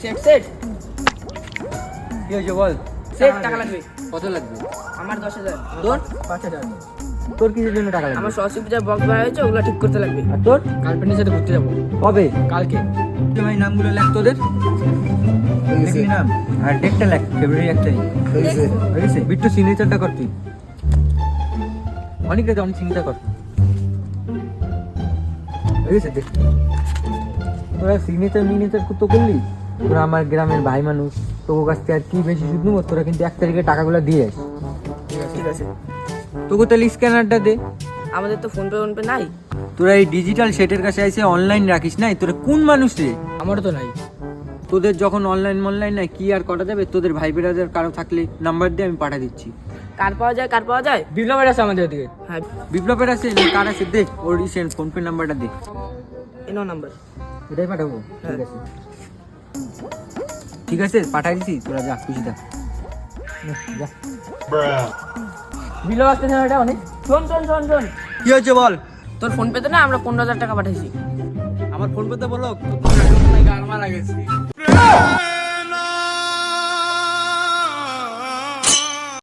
Set set কি হয়েছে বল? Set টাকা লাগবে। কত লাগবে? আমার 10,000। তোর 5,000। তোর কিসের জন্য টাকা লাগবে? আমার সরস্বতী পূজার বক্স ভাড়া হয়েছে, ওগুলো ঠিক করতে লাগবে। আর তোর? গার্লফ্রেন্ডের সাথে ঘুরতে যাবো কবে? কালকে। ভাই নামগুলো লেখ তোদের। লিখলি নাম আর ডেটটা লেখ, ফেব্রুয়ারি 1 তারিখ। হয়ে গেছে? বিট্টু সিগনেচারটা কর তুই। অনেক অনেক সিগনেচার কর। হয়ে গেছে? দেখ তোরা সিগনেচার তো করলি, তোরা আমার গ্রামের ভাই মানুষ, তোর কাছ থেকে আর কি বেশি সুদ নেবো? তোরা কিন্তু 1 তারিখে টাকাগুলো দিয়ে আস। ঠিক আছে। তোকে তাহলে স্ক্যানারটা দে। আমাদের তো ফোন পে নাই। তোরা এই ডিজিটাল সেটের কাছে এসে অনলাইন রাখিস নাই? তোরা কোন মানুষ রে? আমারও তো নাই। তোদের যখন অনলাইন নাই কি আর করা যাবে? তোদের ভাই বেরাদের কারো থাকলে নাম্বার দিয়ে আমি পাঠা দিচ্ছি। কার পাওয়া যায়? বিপ্লবের আছে আমাদের ওদিকে। হ্যাঁ, বিপ্লবের আছে না কার আছে? দে ওর রিসেন্ট ফোন পে নাম্বারটা দে। এনো নাম্বার। এটাই পাঠাবো? ঠিক আছে পাঠাই দিছি, তোরা যা খুশি থাক। যা। বিপ্লব আসতেছে না, এটা অনেক। শোন। কি হয়েছে বল? তোর ফোন পেতে না আমরা 15,000 টাকা পাঠাইছি। আমার ফোন পেতে বলো। গাল মারা গেছে।